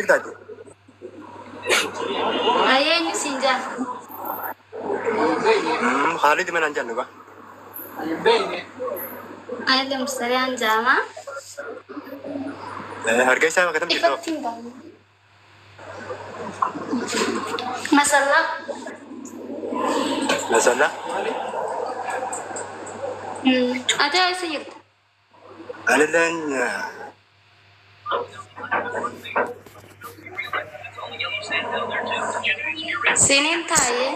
تيرتاجي أيه سنجان خالد من أنجان نبا أيه مستريان جامع هرجع ما كتم جدو مسلا مثلا أجا سيد أنا لين سنين تايه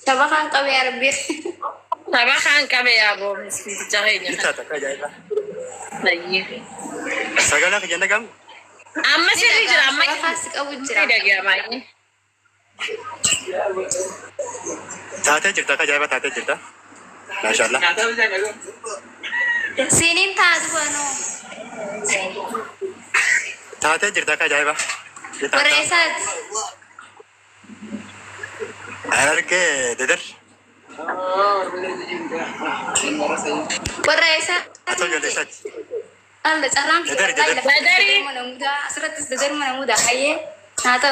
شبكان قوي عربي Tabakan kami abo miskin jahay niya. إنت تكاجايبا Nayi. سجلنا في جنة كم Amma si Rijal amma شبكان سك أبو hindi جرا nagya mai. تاتي جرتا كاجايبا تاتي جرتا ما شاء الله سنين تاج بانو تاتي جرتا كاجايبا ورئيسات أنا ركّي ددر ورئيسات أتوقع ليش الله سلام Dadari. mana muda asrat dadar mana muda haye nata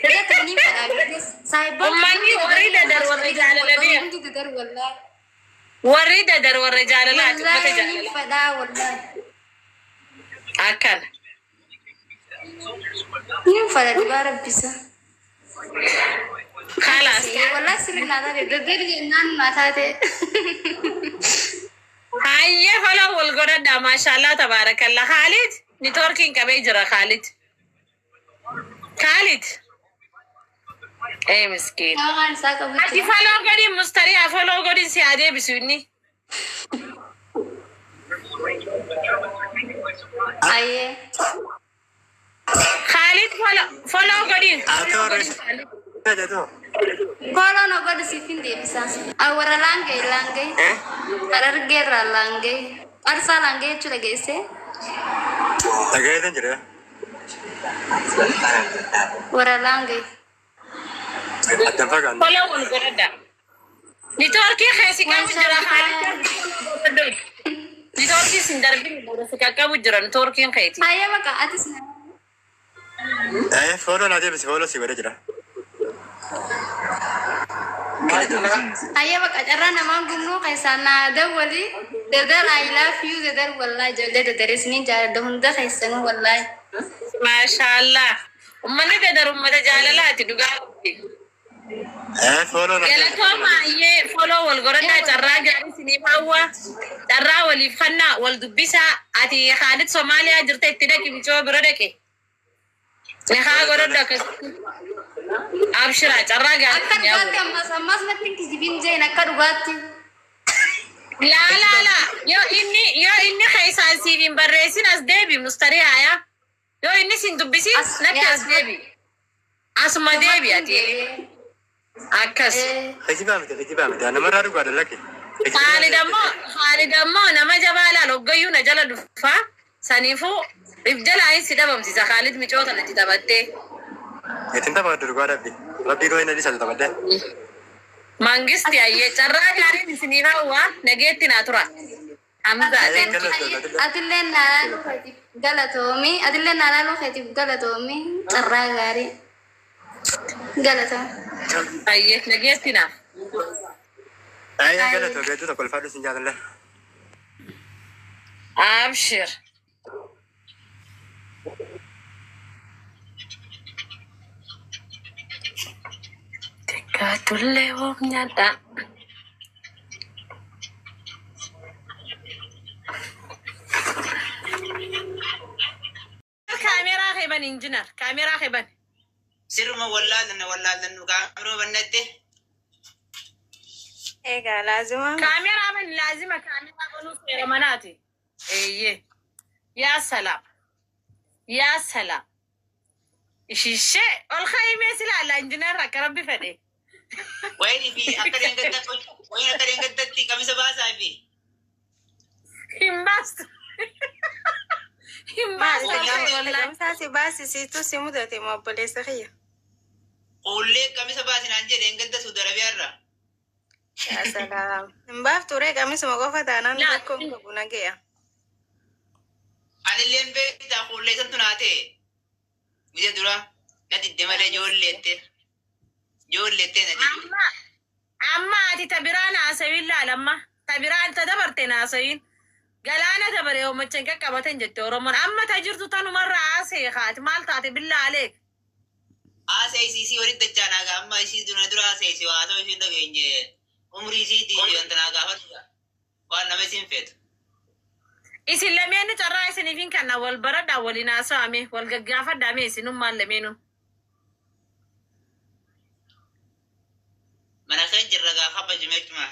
dadar tani pada saya Ummanni warri dadar warri jaalalabiya. dadar wallah Warri dadar warri jaalalaati mata والله jaalala. فدا والله Akkan. فدا دبارة بس Khalas. والله سرنا هذا ددر جنان ما تاته Hayye hola wal godada mashallah tabarakallah. Khalid ni torkin kabe jira Khalid. Khalid. Eh miskin. كمان ساق Ati بيت follow gadi mustari a follow gadi si ade bisunni. أيه Khalid follow gadi. أتوري كاجاتو kalau nak kau disipin dia bisa awara langgai langgai ada regera langgai arsa langgai cula gese تجاهدن جرا wara langgai أتفق عنه Follow wal godada. Ni torki khasi kabu jira Khalid. Ni torki sindarbi bodo sikakabu jira ni torki khaiti. ayah maka atas إيه فولو نادي بس فولو سيبرا جرا ayah maka cara nama gumno kaisana ada wali dadar I love you dadar wallahi jadi dadar sini jadi dah kaisana wallahi Mashallah. Ummani dadar ummata jaalalati duga. إيه فولو نادي Galatoma ye follow wal gorada charra gari sini hawa. Charra wal ifkhanna wal dubbisa ati Khalid Somalia jirta ittidaki bicho birodake. Ne kha gorada ka. Abshira charra gari. akan gati amma samas natin kisibin jay nakadugati La. Yo inni khaysan sivin barresin as debi mustariha ya. Yo inni sin dubbisi nakki as debi. Asma debi ati. Akkas. خجبا متى أنا مرة أروح على لك Khalid ammo nama jabala loggayu na jala dufa sanifu ibjala ay sidabam sisa Khalid michota na titabatte يتم تبغى تروح على ربي ربي روي ندي سالتا بدأ mangisti ayye charra gari ni sinina wa nageti na tura hamza aten adilleen naanaa dhufeetiif galatoomii adilleen naanaa dhufeetiif galatoomii carraa gaarii galatoo ayye nageti na أيه قالت له قالت له كل فارس إن جاد الله abshir tekatulle wom nyada kamera khiban engineer kamera khiban sirma wallaalan nugaamro bannette Egaa laazima kamera man lazima kamera banu sera manati eye ya salam ishishe ol khayme sila la engineer rakarabbi fade wayni fi akaren gaddatti kamisa baasaa fi himbastu wallahi gamsaasi baasisiitu si mudate mobboleessa kiyya. qullee kamisa baasinaan jedheen gaddatu darabeerra Yaa salaam. Hin baaftu ree qamisuma qofa taanaan rakkoon qabu nageya. anilleen beektaa qullee santu naa ta'e Biyya dura na didde malee ijoolleettee na didde. amma ati tabiraan haasawin laalamma tabiraan ta dabarte naasayin galaana dabare hoomachan qaqqabatan jette oromoon amma ta jirtu tanumarraa haasee kaati maal taate billaa aleek Haasa'isiisii walitti dachaanaa amma isii dura haasa'isi haasa'u isiin dhageenye umrii isiitii wantanaa gaafatu waan nama isiin feetu. isin lameennu carraa isiniifin kanna wal baradhaa waliin haasa'ame wal gaggaafadhaame isinummaan lameenu Mana kan jirra gaafa bajimeettuma.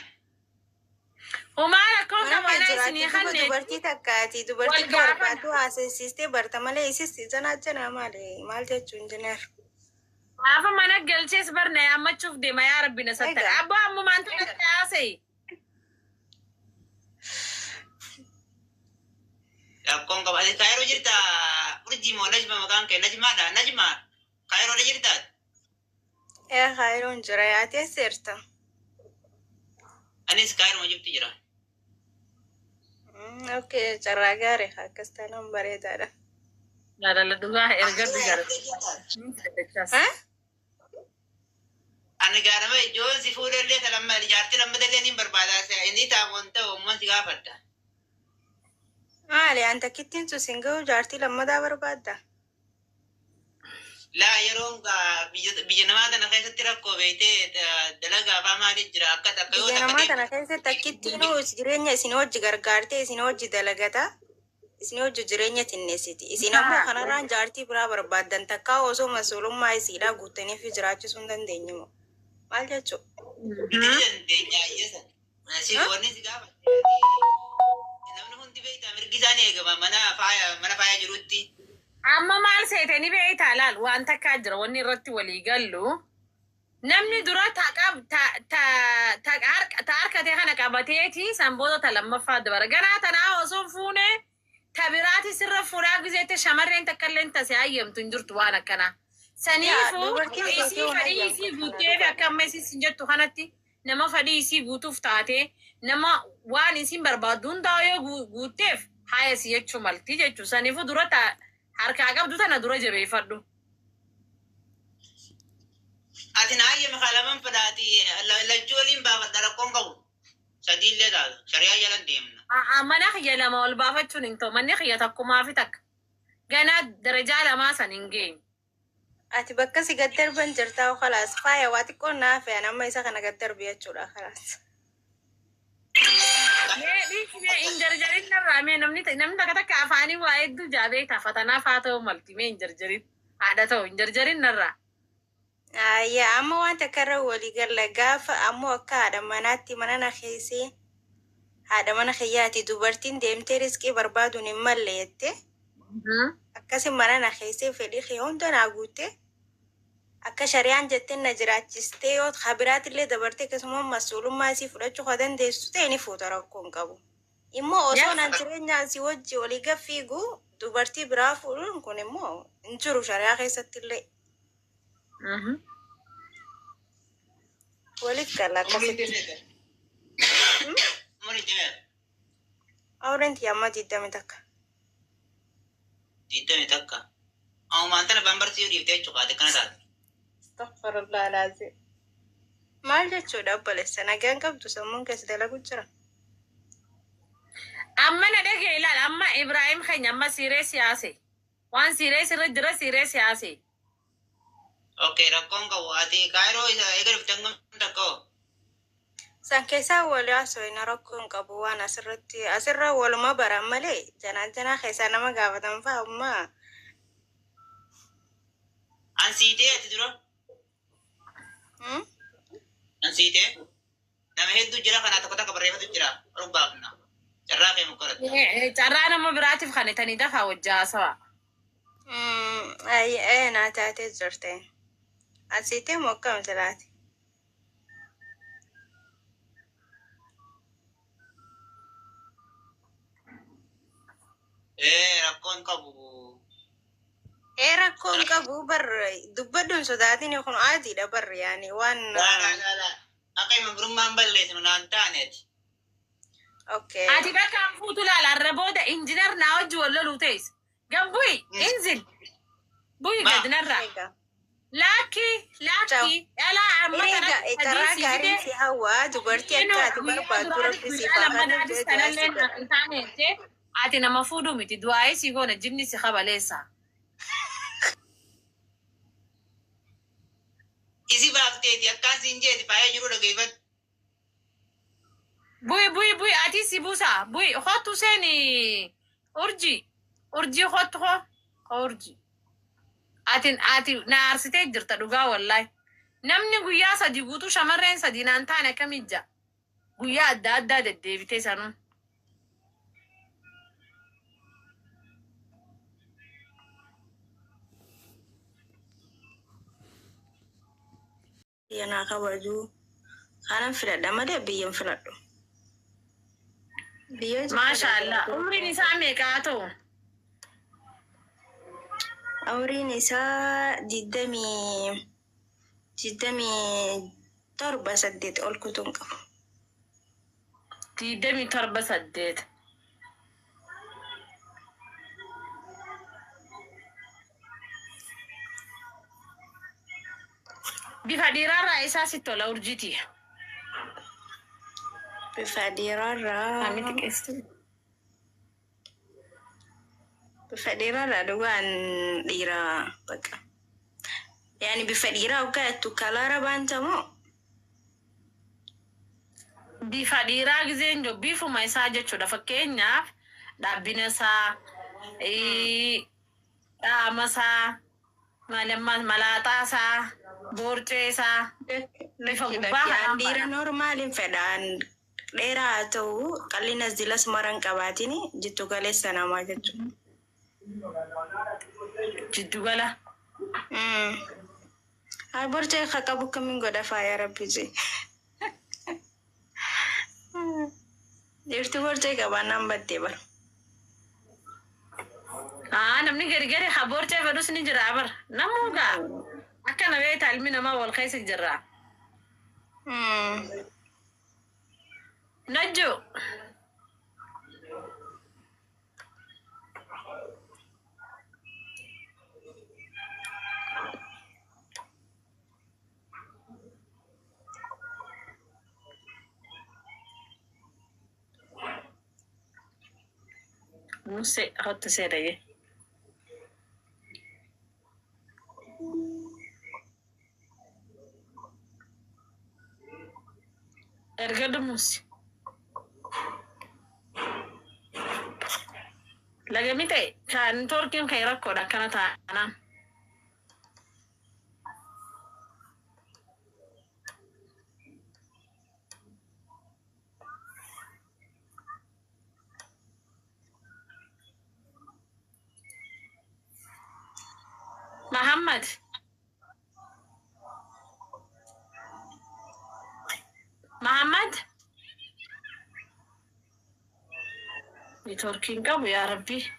humaan akkoon Mana qabaana jiraatti isinii duba kanne dubartii takkaati. Dubartii Wal gaafan. barbaaddu haasofsiistee barta malee isis sanaa jana maal jechuun injineer. gaafa mana galchees barna yaammachuuf deema yaa rabbi na sattara Egaa. abbaa ammumaan taate haasa'e Rakkoon qaba. Ati kaayiroo jirta urjii moo najma maqaan kee najmaadha najma kaayiroo jirtaat. Haayiroon jira yaatee seerta. Anis kaayiroo jirti jira. Okay, carraa gaarii akkas taanaan bareedaadha. jaalala dhugaa ergaddu gara Ani gaarama ijoon si fuudhallee talamma jaartii lammadallee ni barbaadaa inni taamuun ta'u umman si gaafadha. Maali anta kittiin sun singa'u jaartii lammadaa barbaadda? Laa yeroon biyya namaa tana keessatti rakkoo beektee dalagaa faa maaliif jira akka takka yoo Biyya namaa takka kana keessatti akkittiinuu jireenya isin hojii gargaartee isin hojii dalagata. Isin hojii jireenya tinneessiti. Isin ammoo kanarraan jaartii biraa barbaaddan takkaa osoo mas'uulummaa isiidhaa guuttaniif jiraachisuu hin dandeenye moo? Maal jechuu? dandeenya ayyesan. Si wanni si gaafadhe. Namni hundi beektaa mirgi isaanii eegama mana faaya jirutti. amma maal seetanii beektaa laal waan takkaa jira wanni irratti walii gallu namni dura ta harkatee kana qabateeti sanboota lammaffaa dabara ganaa tanaa osoo fuune ta biraati sirra fuudhaa gizeette shamarreen takkallee tase hayyamtu hin jirtu waan akkanaa saniifu isii fadhii isii guutteefi akka amma isin jettu kanatti nama fadhii isii guutuuf taate nama waan isin barbaaddu hundaa yoo guutteef haaya si jechuu malti jechuu saniifu dura harkaa qabdu tana dura jabeeffadhu. Ati na hayyame kaalaman fedhaati lachuu waliin baafadha rakkoon qabu. Sadiillee taatu shari'aa jalan deemna. Mana kiyya lama ol baafachuun hin ta'u manni kiyya takkumaa fi takka ganaa darajaa lamaa san hin geenye. Ati bakka si gad darban jirtaa khalaas faaya waa xiqqoon naa fe'an amma isa kana gad darbi jechuudha khalaas. Hin jarjarin narraa mee namni takka afaanii waa hedduu jaabee taafatanaaf haa ta'u malti mee hin jarjarin haadha ta'u hin jarjarin narraa. Yaa amma waan takka irra walii galla gaafa ammoo akka haadha manaatti mana na keessee haadha mana kiyyaati dubartiin deemtee riskii barbaaduun hin malle jettee akkasi mana na keessee fedhii kee hunda naa guutte akka shari'aan jetteen na jiraachistee yoo habiraatillee dabartee akkasuma mas'uulummaa isii fudhachuu kan dandeessu ta'e ni fuuta rakkoo hin qabu. Immoo osoo nan jireenyaan si wajji walii gaffiigu dubartii biraa fuudhuun kun immoo hin jiru shari'aa keessatti illee. Waliif gala akkasitti. Muni deemeera. Awurenti yamma diddami takka. Diddami takka. Ammaan tana bambarsiisuu dhiiftee jechuudha kana taate. Astaghfirullah laazim. Maal jechuudha obboleessa nagaan qabdu sammuun keessa dalagu jira. Amma na dhagee ilaal amma Ibrahim keenya amma siiree siyaase waan siiree sirra jira siiree siyaase. Okay rakkoon qabu ati kaayiroo isa eega dhuftan takkoo. San keessaa wali haasawina rakkoon qabu waan asirra waluma baran malee janaa keessaa nama gaafatan fa'a ammaa. Ansiitee ati dura. Ansiitee. Nama hedduu jira kanaa tokko takka barreeffatu jira. Rubbaafna. Carraa kee mukkoratu. Carraa nama biraatiif kan itanii dafaa wajjaa haasawaa. Naa taatee jirte. Ansiitee moo akkam silaati? Rakkoon qabu. Rakkoon qabu dubbadduun sodaatiin kun aadiidha barri yaani waan. Akka hima birummaan balleessinu naan taaneeti. Okay. Ati bakka an fuutu laala arra booda injinar naa wajji wal loluu ta'es. Gambui inzil. بوي قد نرى لاكي يلا عمك إيه ترى قارين في هوا دبرتي أكاد بربا تربي سيفا ati nama fudu miti duai si gona jinni si khabalesa isi baaftee ti akkaan siin jeeti faaya jiru dhageeffatu. Bui ati si busa bui khotu seni urji khotu urji ati na arsite jirta dhugaa wallahi namni guyyaa sadi guutuu shamarreen sadi naan taane kamijja guyyaa adda addaa deddeebite sanuu yana kabaju kanan filadha malee biyyan filadhu. maashaallah umriin isaa meeqaa ta'u? Umriin isaa 27 ol kutuun qabu. 27 bifa dhiirarraa isaa sitti tola urjiti. Bifa dhiirarraa dhugaan dhiiraa bakka. Yani bifa dhiiraa hoggaattu kalaara baantamoo? Bifa dhiiraa gizeen jiru bifuma isaa jechuudha. Fakkeenyaaf dhaabbina isaa, qaama isaa, malaaxaa isaa, boorcee isaa, bifa gubbaa dhiira normaaliin fedhaan dheeraa haa ta'u qallinas dilas maran qabaatiin jiddu galeessa namaa jechuudha. Jiddu gala. Boorcee akka qabu kamiin godha faaya rabbisi. Jirtu boorcee qabaannaan battee bara. Namni gari haa boorcee fedhus ni jira bara. Namuugaa akka nabeeta ilmi namaa wal keessa jirra. Najjo. No sé, hot sereye. Ergadumus. Lagamite kan torkin khairak koda kana taana. Muhammad Networking kamu ya Rabbi.